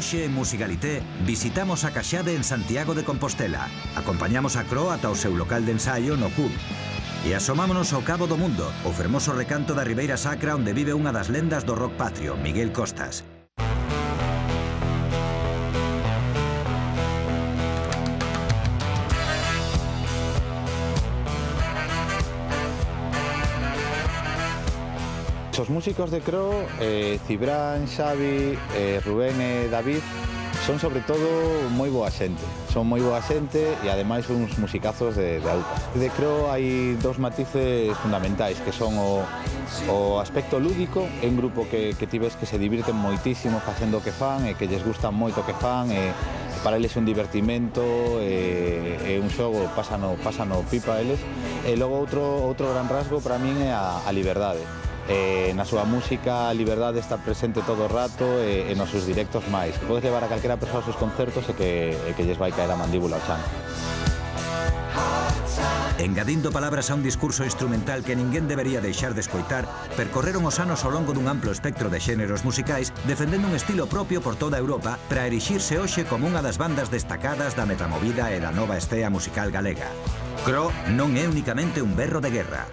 Hoxe en Musigalité visitamos a Caxade en Santiago de Compostela. Acompañamos a Cro ata o seu local de ensaio no CUB. E asomámonos ao Cabo do Mundo, o fermoso recanto da Ribeira Sacra onde vive unha das lendas do rock patrio, Miguel Costas. Os músicos de Cro, Cibrán, Xavi, Rubén e David, son sobre todo moi boa xente. Son moi boa xente e ademais uns musicazos de aupa. De Cro hai dos matices fundamentais, que son o aspecto lúdico, en grupo que ti ves que se divirten moitísimo facendo o que fan e que lles gusta moito o que fan e para eles é un divertimento e un xogo pasano pipa a eles. E logo outro gran rasgo para min é a liberdade. Na súa música a liberdade está presente todo o rato e nos seus directos máis. Podes levar a calquera persoa aos seus concertos e que lles vai caer a mandíbula ao chan. Engadindo palabras a un discurso instrumental que ninguén debería deixar de escoitar, percorreron os anos ao longo dun amplo espectro de xéneros musicais, defendendo un estilo propio por toda Europa para erixirse hoxe como unha das bandas destacadas da metamovida e da nova estea musical galega. Cro non é únicamente un berro de guerra.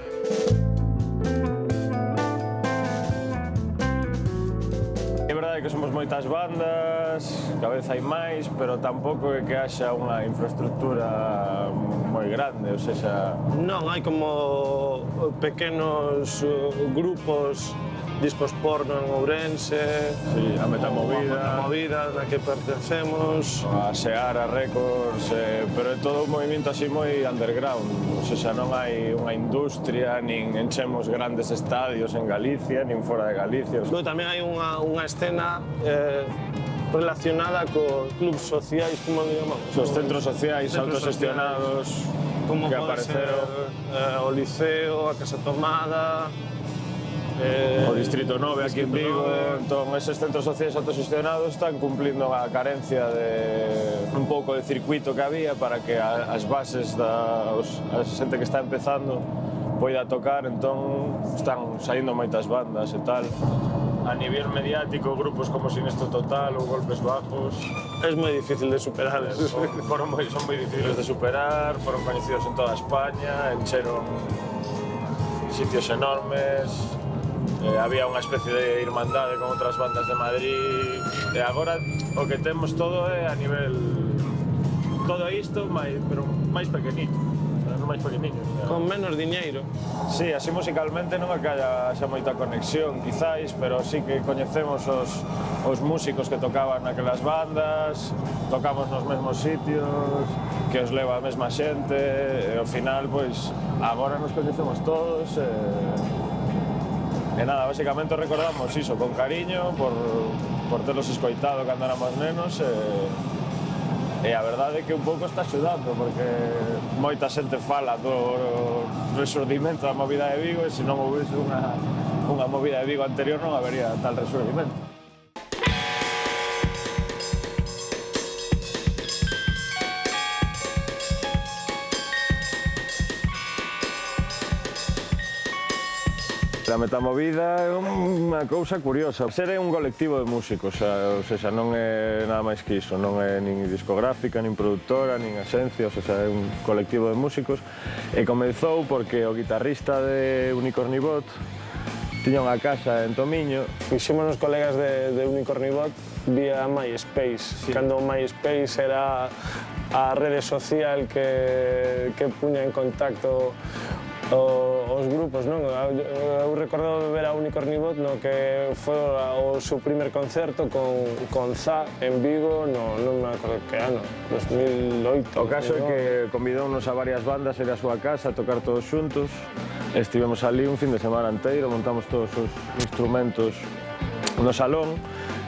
Que somos moitas bandas, cada vez hai máis, pero tampouco é que haxa unha infraestructura moi grande, ou seja... Non, hai como pequenos grupos, discos porno en Ourense, sí, a Metamovida, na que pertencemos, a Seara Records, pero é todo un movimento así moi underground, ou seja, non hai unha industria, nin enchemos grandes estadios en Galicia, nin fora de Galicia. Pero tamén hai unha escena relacionada co clubs sociais, como digamos? Os centros sociais autoxestionados como que pode ser apareceron, o Liceo, a Casa Tomada, o Distrito 9 aquí en Vigo. Entón, eses centros sociais autoxestionados están cumplindo a carencia de un pouco de circuito que había para que as bases a xente que está empezando poida tocar, entón están saindo moitas bandas e tal. A nivel mediático, grupos como Sinestro Total ou Golpes Bajos... É moi difícil de superar. Son moi difíciles de superar, foron coñecidos en toda España, encheron sitios enormes, había unha especie de irmandade con outras bandas de Madrid, e agora o que temos todo é a nivel... Todo isto, pero máis pequenito. Máis pequeniños. Con menos diñeiro. Sí, así musicalmente non é que haya xa moita conexión, quizáis, pero sí que coñecemos os músicos que tocaban naquelas bandas, tocamos nos mesmos sitios, que os leva a mesma xente, e ao final, pois, agora nos coñecemos todos, e nada, basicamente recordamos iso con cariño, por telos escoitado cando éramos nenos, e a verdade é que un pouco está axudando, porque moita xente fala do resurdimento da movida de Vigo, e se non houvese unha movida de Vigo anterior non habería tal resurdimento. A Metamovida é unha cousa curiosa. Ser é un colectivo de músicos, ou seja, non é nada máis que iso, non é nin discográfica, nin productora, nin asencia, ou seja, é un colectivo de músicos. E comezou porque o guitarrista de Unicornibot tiña unha casa en Tomiño. Fixemos os colegas de Unicornibot vía MySpace, cando MySpace era a rede social que puña en contacto os grupos, non? Eu recordo ver a Unicornibot no que foi o seu primer concerto con Za en Vigo, non me acordo que ano, 2008. O caso é que convidounos a varias bandas ir á súa casa a tocar todos xuntos. Estivemos ali un fin de semana inteiro, montamos todos os instrumentos no salón.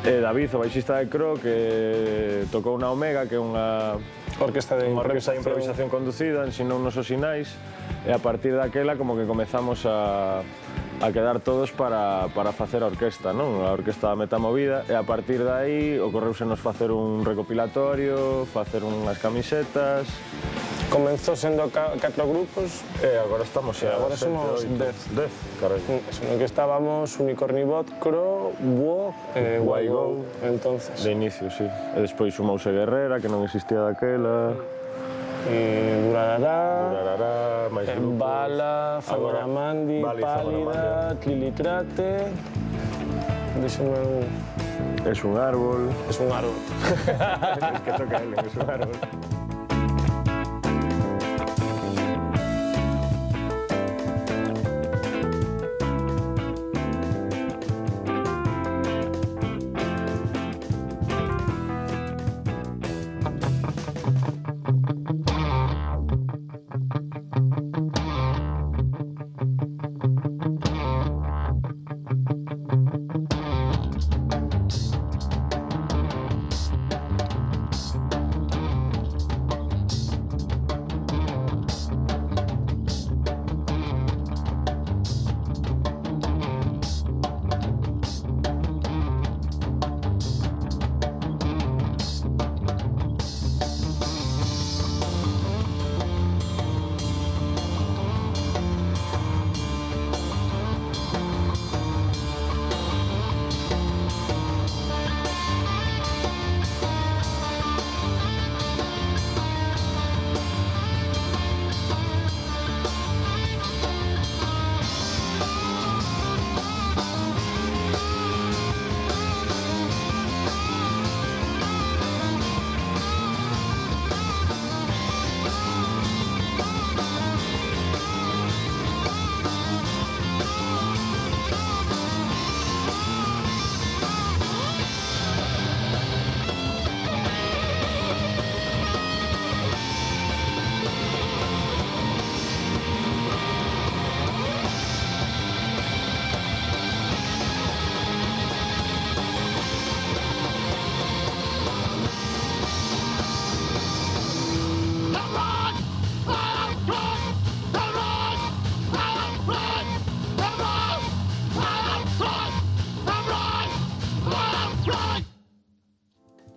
David, o baixista de Cro, que tocou na Omega, que é unha orquesta de improvisación conducida, ensinounos os sinais, e a partir daquela como que comezamos a quedar todos para facer a orquesta, non? A orquesta da Metamovida, e a partir de aí ocorreusenos facer un recopilatorio, facer unhas camisetas, Comenzó sendo 4 grupos E agora estamos e agora somos 10. 10, carai. Senón que estábamos Unicornibot, Cro, Buo e Waigo, entonces. De inicio, sí. E despois sumouse Guerrera, que non existía daquela. Durarará, máis grupos. Bala, Agora, Fagoramandi, Bala e Pálida, Tlilitrate. Díxeme un... Es un árbol. Es un árbol. Es que toca él, es un árbol.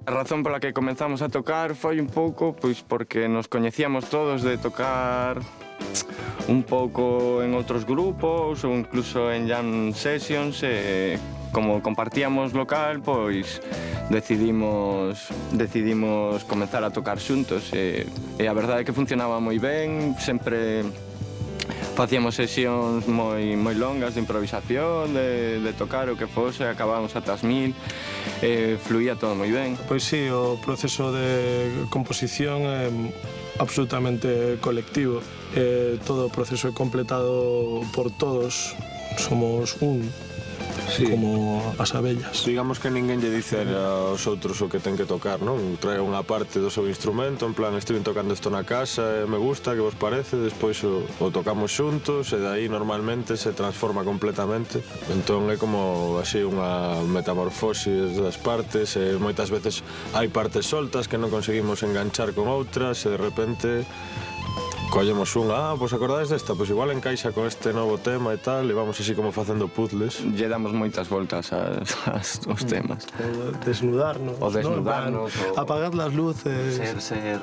A razón pola que comenzamos a tocar foi un pouco pois porque nos coñecíamos todos de tocar un pouco en outros grupos ou incluso en jam sessions e como compartíamos local, pois decidimos comenzar a tocar xuntos e a verdade é que funcionaba moi ben, sempre facíamos sesións moi longas de improvisación, de tocar o que fose, acabábamos ata as 1000 e fluía todo moi ben. Pois sí, o proceso de composición é absolutamente colectivo. Todo o proceso é completado por todos. Somos un, sí, como as abellas. Digamos que ninguén lle dice aos outros o que ten que tocar, non? Trae unha parte do seu instrumento, en plan, estive tocando isto na casa, me gusta, que vos parece? Despois o tocamos xuntos e dai normalmente se transforma completamente. Entón é como así unha metamorfosis das partes e moitas veces hai partes soltas que non conseguimos enganchar con outras e de repente collemos unha, pois acordades desta? Pois igual encaixa con este novo tema e tal, e vamos así como facendo puzzles. Lle damos moitas voltas aos temas. O desnudarnos. O desnudarnos. ¿no? Apagar las luces. Ser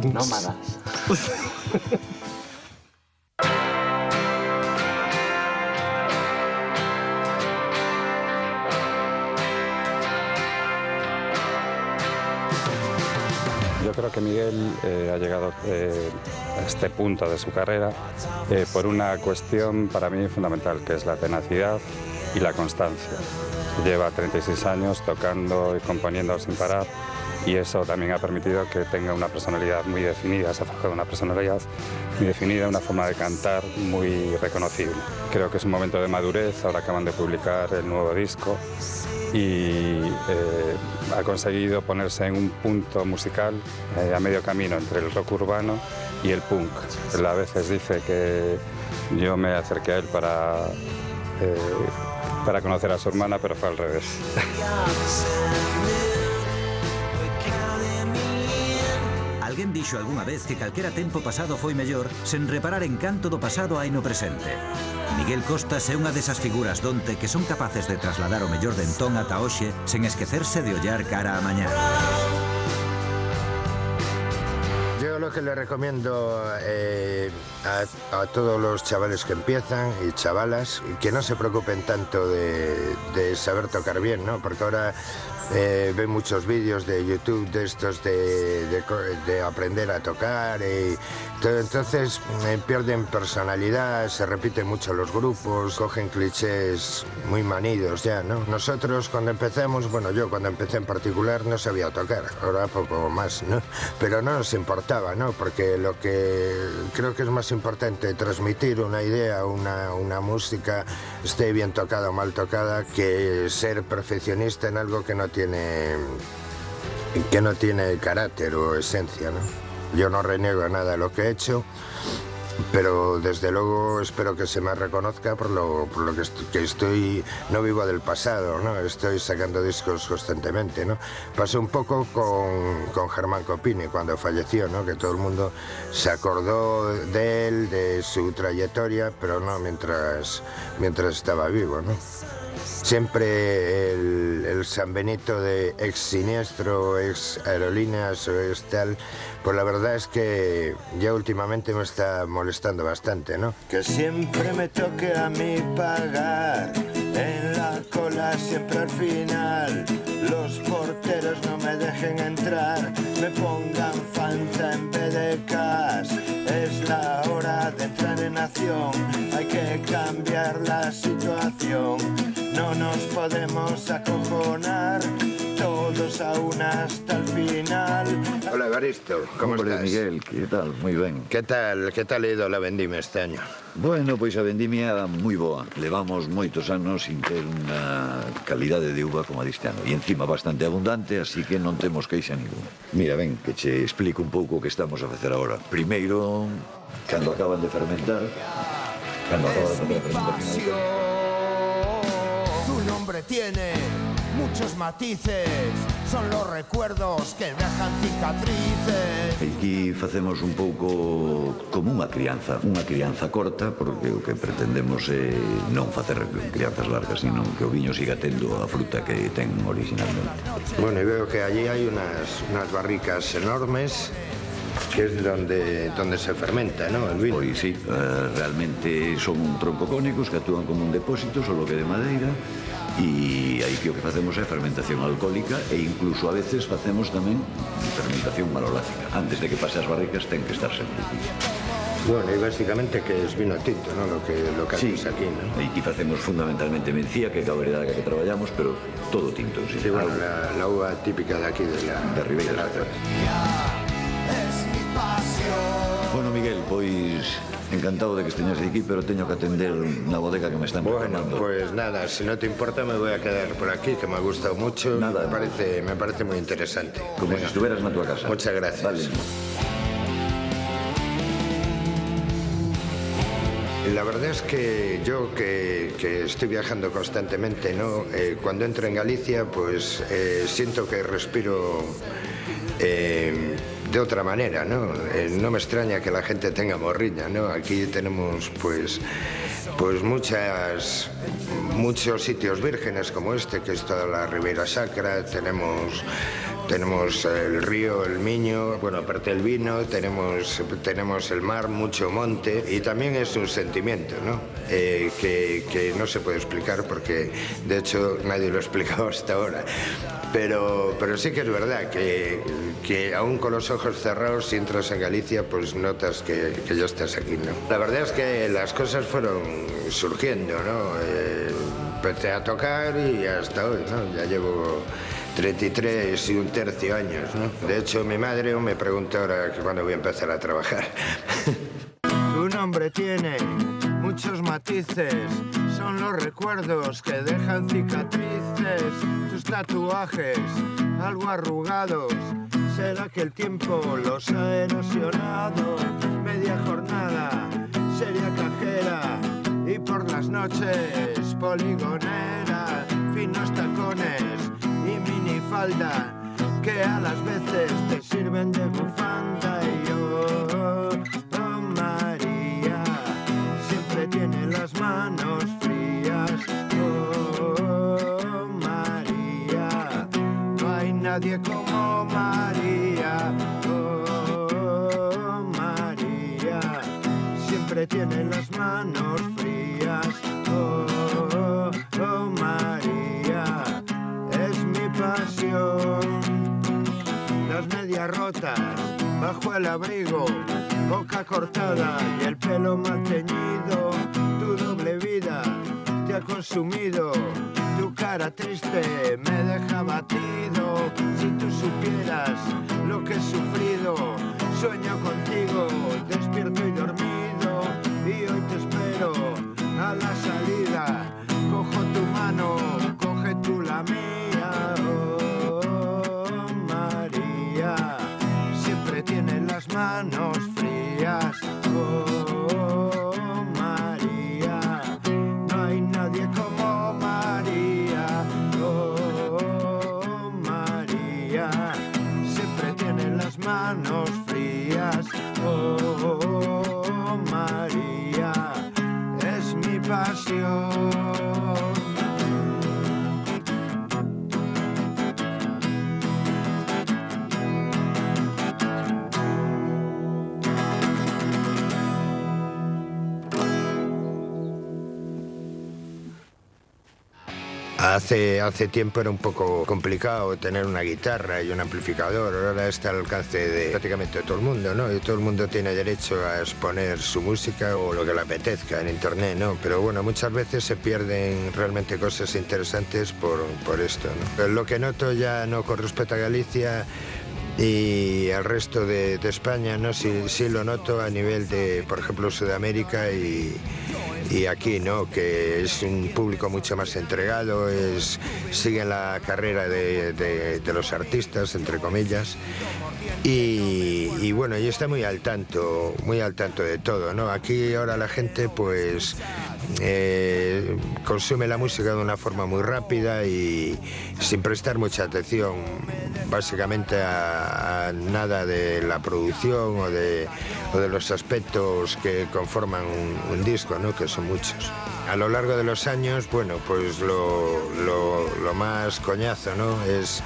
nómadas. Yo creo que Miguel ha llegado a este punto de su carrera por una cuestión para mí fundamental, que es la tenacidad y la constancia. Lleva 36 años tocando y componiendo sin parar y eso también ha permitido que tenga una personalidad muy definida, se ha forjado una personalidad muy definida, una forma de cantar muy reconocible. Creo que es un momento de madurez, ahora acaban de publicar el nuevo disco y ha conseguido ponerse en un punto musical a medio camino entre el rock urbano y el punk. Él a veces dice que yo me acerqué a él para conocer a su hermana, pero fue al revés. Alguén dixo algunha vez que calquera tempo pasado foi mellor sen reparar en canto do pasado hai no presente. Miguel Costas é unha desas figuras donte que son capaces de trasladar o mellor de entón ata hoxe sen esquecerse de ollar cara a mañá. Yo lo que le recomiendo a todos los chavales que empiezan y chavalas, que no se preocupen tanto de saber tocar bien, ¿no? Porque ahora ven muchos vídeos de YouTube de estos de aprender a tocar y todo, entonces pierden personalidad, se repiten mucho los grupos, cogen clichés muy manidos ya, ¿no? Nosotros cuando empezamos, bueno, yo cuando empecé en particular no sabía tocar, ahora poco más, ¿no? Pero no nos importaba, ¿no? Porque lo que creo que es más importante transmitir una idea, una música, esté bien tocada o mal tocada, que ser perfeccionista en algo que no tiene carácter o esencia, ¿no? Yo no reniego nada de lo que he hecho, pero desde luego espero que se me reconozca por lo que estoy, no vivo del pasado, ¿no? Estoy sacando discos constantemente, ¿no? Pasó un poco con Germán Copini cuando falleció, ¿no? Que todo el mundo se acordó de él, de su trayectoria, pero no mientras estaba vivo, ¿no? Siempre el San Benito de ex Siniestro, ex Aerolíneas o ex tal, pues la verdad es que ya últimamente me está molestando bastante, ¿no? Que siempre me toque a mí pagar, en la cola siempre al final, los porteros no me dejen entrar, me pongan Fanta en vez de Cas, es la hora de entrar en acción, hay que cambiar la situación. No nos podemos acojonar, todos a una hasta el final. Hola, Evaristo, ¿cómo estás? Miguel, que tal? Moi ben. Que tal ha ido la vendimia este año? Bueno, pois a vendimia moi boa. Levamos moitos anos sin ter unha calidade de uva como a deste ano. E encima bastante abundante, así que non temos queixa ninguna. Mira, ven, que che explico un pouco o que estamos a facer agora. Primeiro, cando acaban de fermentar, cando acaban de facer a fermentación... Tu nombre tiene muchos matices, son los recuerdos que dejan cicatrices. Aquí facemos un pouco como unha crianza corta, porque o que pretendemos é non facer crianzas largas, sino que o viño siga tendo a fruta que ten originalmente. Bueno, y veo que allí hay unas barricas enormes, que es donde se fermenta, ¿no? El vino. Pois sí, realmente son troncocónicos que actúan como un depósito, solo que de madeira, e aí que o que facemos é fermentación alcohólica e incluso a veces facemos tamén fermentación maloláctica. Antes de que pase as barricas ten que estar sempre. Bueno, y básicamente que es vino tinto, ¿no? Lo que hacemos aquí, ¿no? Aquí facemos fundamentalmente mencía, que é a variedade que traballamos, pero todo tinto. Sí, bueno, la uva típica de aquí, de Ribeira Sacra. Bueno, Miguel, pois encantado de que esteñas aquí, pero teño que atender na bodega que me están preparando. Bueno, pues nada, si no te importa me voy a quedar por aquí, que me ha gustado mucho. Nada, me parece muy interesante. Como si estuvieras na tua casa. Muchas gracias. Vale. La verdad es que yo que estoy viajando constantemente, ¿no? Cuando entro en Galicia, pues siento que respiro de otra manera, ¿no? No me extraña que la gente tenga morriña, ¿no? Aquí tenemos pues muchos sitios vírgenes como este, que es toda la Ribeira Sacra, tenemos el río, el Miño, bueno, aparte del vino, tenemos el mar, mucho monte, y también es un sentimiento, ¿no? Que no se puede explicar porque, de hecho, nadie lo ha explicado hasta ahora. Pero sí que es verdad que aún con los ojos cerrados, si entras en Galicia, pues notas que ya estás aquí, ¿no? La verdad es que las cosas fueron surgiendo, ¿no? Empecé a tocar y hasta hoy, ¿no? Ya llevo 33 y un tercio años, ¿no? De hecho, mi madre me pregunta ahora cuándo voy a empezar a trabajar. Tu nombre tiene muchos matices, son los recuerdos que dejan cicatrices, tus tatuajes algo arrugados, será que el tiempo los ha erosionado, media jornada, seria cajera y por las noches poligonera, finos tacones y minifalda que a las veces te sirven de bufanda y yo, oh María, siempre tiene las manos frías, oh María, no hay nadie como María, oh siempre tiene las manos frías. Oh, oh, María, es mi pasión. Las medias rotas bajo el abrigo, boca cortada y el pelo mal teñido. Tu doble vida te ha consumido, tu cara triste me deja abatido. Si tú supieras lo que he sufrido, sueño contigo, despierto y dormido. Y hoy te espero a la salida, cojo tu mano, coge tú la mía. Oh, María, siempre tiene las manos frías. Oh, María, no hay nadie como María. Oh, María, siempre tiene las manos frías. Oh, María, es mi pasión. Hace tiempo era un poco complicado tener una guitarra y un amplificador. Ahora está al alcance de prácticamente todo el mundo, ¿no? Y todo el mundo tiene derecho a exponer su música o lo que le apetezca en internet, ¿no? Pero bueno, muchas veces se pierden realmente cosas interesantes por esto, ¿no? Pero lo que noto ya, no con respecto a Galicia y al resto de España, ¿no? Sí lo noto a nivel de, por ejemplo, Sudamérica y aquí, ¿no? Que es un público mucho más entregado, siguen la carrera de los artistas, entre comillas, y bueno, y está muy al tanto de todo, ¿no? Aquí ahora la gente pues consume la música de una forma muy rápida y sin prestar mucha atención básicamente a nada de la producción o de los aspectos que conforman un disco, ¿no? Que son muchos. A lo largo de los años, bueno, pues lo más coñazo, ¿no? Es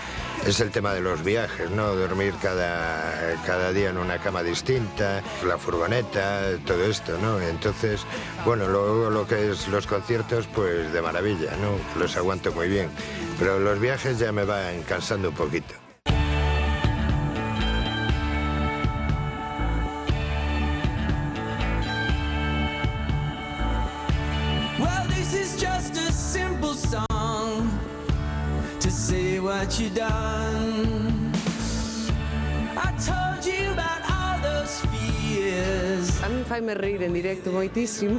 el tema de los viajes, ¿no? Dormir cada día en una cama distinta, la furgoneta, todo esto, ¿no? Entonces, bueno, luego lo que es los conciertos, pues de maravilla, ¿no? Los aguanto muy bien. Pero los viajes ya me van cansando un poquito. What you done. I told you about all those fears. A mí faime rir en directo moitísimo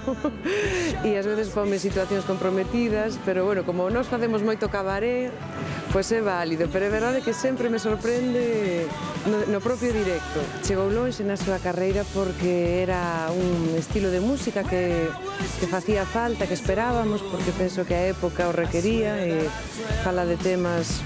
e ás veces ponme situacións comprometidas, pero bueno, como nós facemos moito cabaré, pois é válido, pero é verdade que sempre me sorprende no propio directo. Chegou lonxe na súa carreira porque era un estilo de música que facía falta, que esperábamos, porque penso que a época o requería, e fala de temas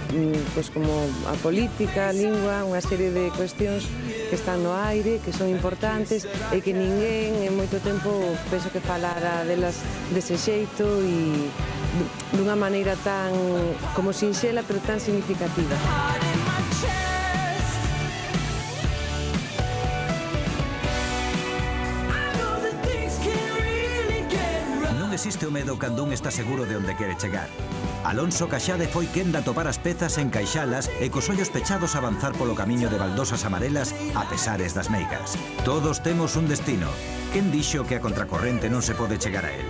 pois como a política, a lingua, unha serie de cuestións que están no aire, que son importantes e que ninguén en moito tempo penso que falara delas dese xeito e dunha maneira tan como sinxela pero tan significativa. Non existe o medo cando un está seguro de onde quere chegar. Alonso Caxade foi quen de atopar as pezas, encaixalas e cos ollos pechados avanzar polo camiño de baldosas amarelas a pesares das meigas. Todos temos un destino. Quen dixo que a contracorrente non se pode chegar a él?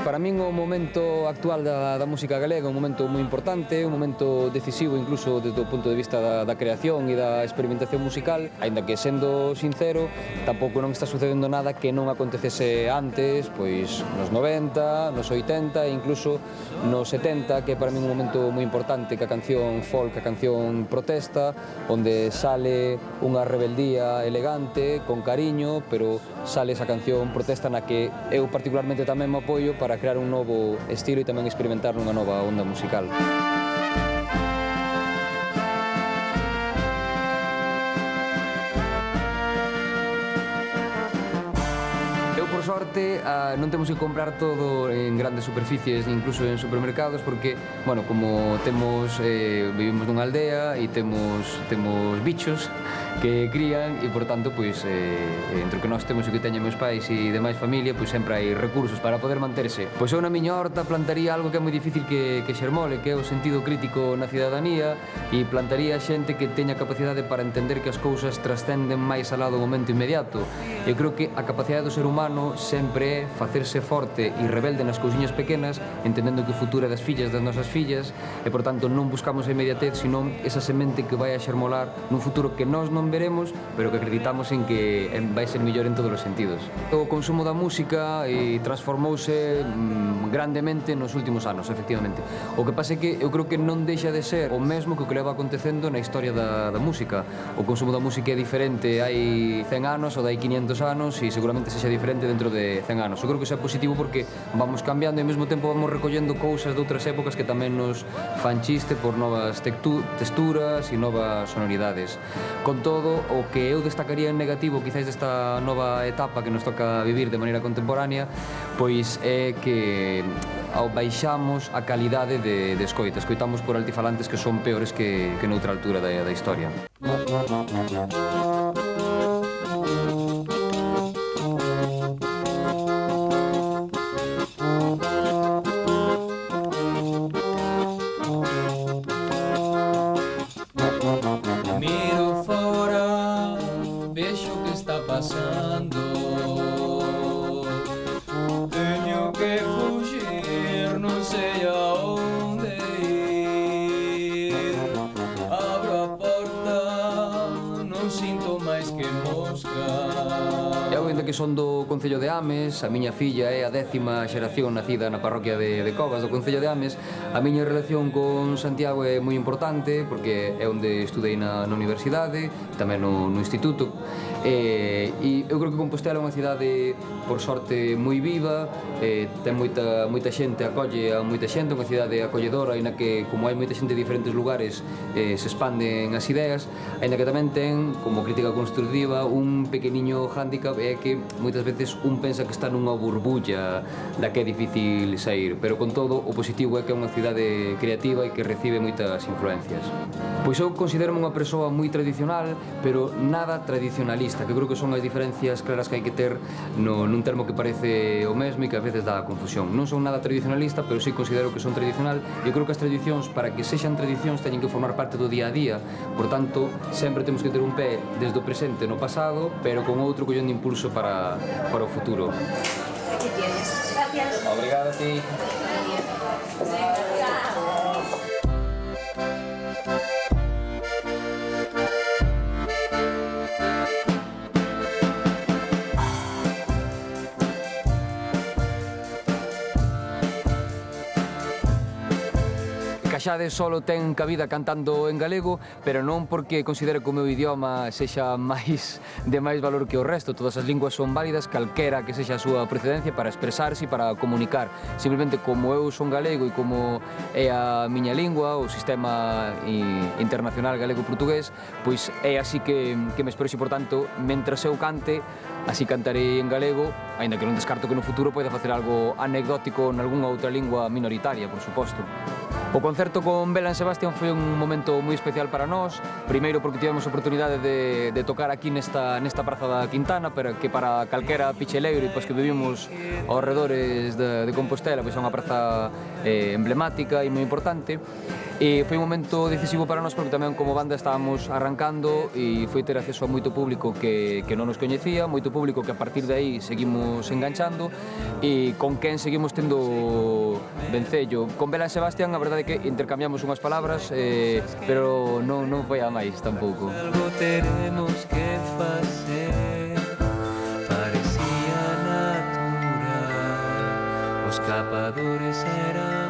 Para min o momento actual da música galega é un momento moi importante, un momento decisivo incluso desde o punto de vista da creación e da experimentación musical, aínda que, sendo sincero, tampouco non está sucedendo nada que non acontecese antes, pois nos 90, nos 80 e incluso nos 70, que é para min un momento moi importante, que a canción folk, a canción protesta, onde sale unha rebeldía elegante, con cariño, pero sale esa canción protesta na que eu particularmente tamén me apoio para crear crear un novo estilo e tamén experimentar nunha nova onda musical. Por sorte, non temos que comprar todo en grandes superficies, incluso en supermercados, porque, bueno, como vivimos nunha aldea e temos bichos que crían e, por tanto, pois, entre o que nós temos e o que teñen meus pais e demais familia, pois sempre hai recursos para poder manterse. Pois eu na miña horta plantaría algo que é moi difícil que xermole, que é o sentido crítico na cidadanía, e plantaría xente que teña capacidade para entender que as cousas trascenden máis alá do momento inmediato. Eu creo que a capacidade do ser humano sempre é facerse forte e rebelde nas cousiñas pequenas, entendendo que o futuro é das fillas das nosas fillas, e, por tanto, non buscamos a inmediatez, senón esa semente que vai a xermolar nun futuro que nós non veremos, pero que acreditamos en que vai ser mellor en todos os sentidos. O consumo da música transformouse grandemente nos últimos anos, efectivamente. O que pasa é que eu creo que non deixa de ser o mesmo que o que leva acontecendo na historia da música. O consumo da música é diferente hai 100 anos ou hai 500 anos e seguramente sexa diferente dentro de 100 anos. Eu creo que isso é positivo porque vamos cambiando e ao mesmo tempo vamos recollendo cousas de outras épocas que tamén nos fan chiste por novas texturas e novas sonoridades. Con todo, o que eu destacaría en negativo quizás desta nova etapa que nos toca vivir de maneira contemporánea, pois é que baixamos a calidade de escoita. Escoitamos por altifalantes que son peores que noutra altura da historia. Miro fora, vexo que está pasando. Teño que fugir, non sei aonde ir. Abro a porta, non sinto máis que mosca. Eu, ainda que son do Concello de Ames, a miña filla é a 10ª xeración nacida na parroquia de Covas do Concello de Ames, a miña relación con Santiago é moi importante porque é onde estudei na universidade, tamén no instituto, e eu creo que Compostela é unha cidade, por sorte, moi viva, ten moita xente, acolle a moita xente, unha cidade acolledora, e na que, como hai moita xente de diferentes lugares, se expanden as ideas, ainda que tamén ten, como crítica constructiva, un pequeniño hándicap, é que moitas veces un pensa que está nunha burbulla da que é difícil sair, pero con todo o positivo é que é unha cidade creativa e que recibe moitas influencias. Pois eu considero unha persoa moi tradicional, pero nada tradicionalista, que creo que son as diferencias claras que hai que ter nun termo que parece o mesmo e que a veces dá confusión. Non son nada tradicionalista, pero sí considero que son tradicional, e eu creo que as tradicións, para que sexan tradicións, teñen que formar parte do día a día. Por tanto, sempre temos que ter un pé desde o presente no pasado, pero con outro collón de impulso para o futuro. Aquí tienes. Gracias. Obrigado a ti. Caxade solo ten cabida cantando en galego, pero non porque considero que o meu idioma sexa de máis valor que o resto. Todas as linguas son válidas, calquera que sexa a súa procedencia, para expresarse e para comunicar. Simplemente, como eu son galego e como é a miña lingua, o sistema internacional galego-portugués, pois é así que me expreso. Por tanto, mentras eu cante, así cantarei en galego, aínda que non descarto que no futuro poida facer algo anecdótico nalgúnha outra lingua minoritaria, por suposto. O concerto con Bela'n Sebastian foi un momento moi especial para nós, primeiro porque tivemos a oportunidade de tocar aquí nesta Praza da Quintana, pero que para calquera picheleiro e pois que vivimos aos redores de Compostela, pois é unha praza emblemática e moi importante. E foi un momento decisivo para nós porque tamén como banda estábamos arrancando e foi ter acceso a moito público que non nos coñecía, moito público que a partir de aí seguimos enganchando e con quen seguimos tendo vencello. Con Bela'n Sebastian a verdade é que intercambiamos unhas palabras, pero non foi a máis tampouco. Algo teremos que facer, parecía natural, os capadores éramos.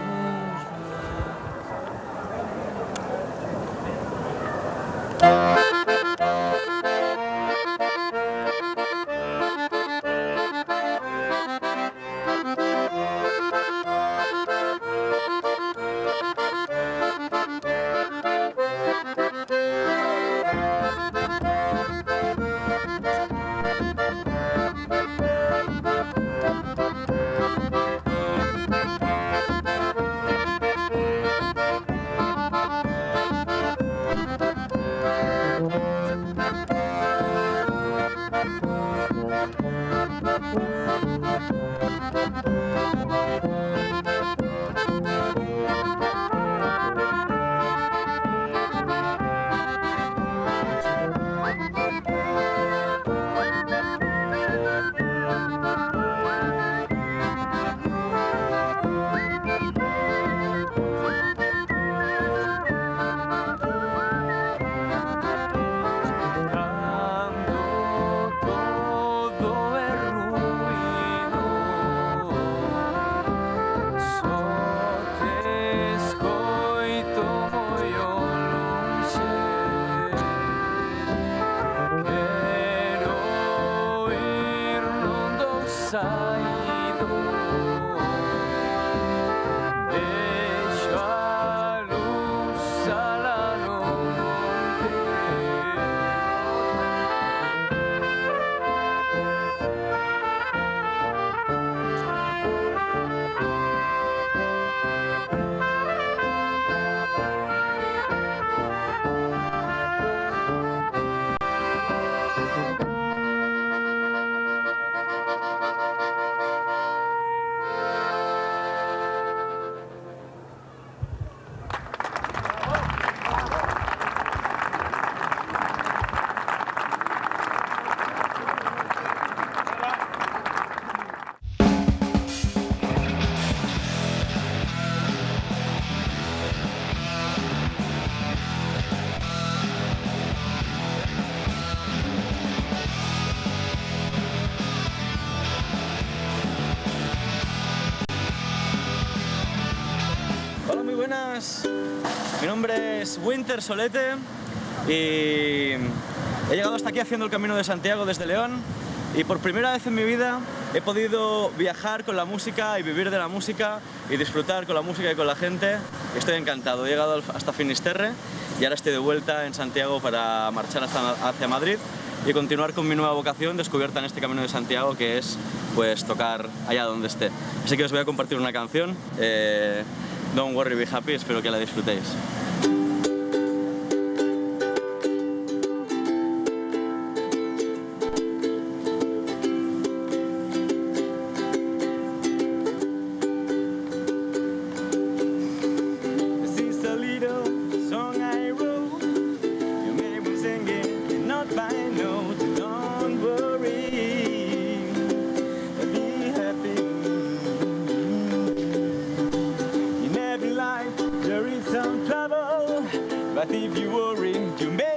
buenas. Mi nombre es Winter Solete y he llegado hasta aquí haciendo el Camino de Santiago desde León y por primera vez en mi vida he podido viajar con la música y vivir de la música y disfrutar con la música y con la gente. Estoy encantado. He llegado hasta Finisterre y ahora estoy de vuelta en Santiago para marchar hacia Madrid y continuar con mi nueva vocación descubierta en este Camino de Santiago, que es pues tocar allá donde esté. Así que os voy a compartir una canción, Don't Worry Be Happy, espero que la disfrutéis. This is a little song I wrote, you may be singing, not by note. Don't worry, be happy. In every life there is some trouble, but if you worry, you may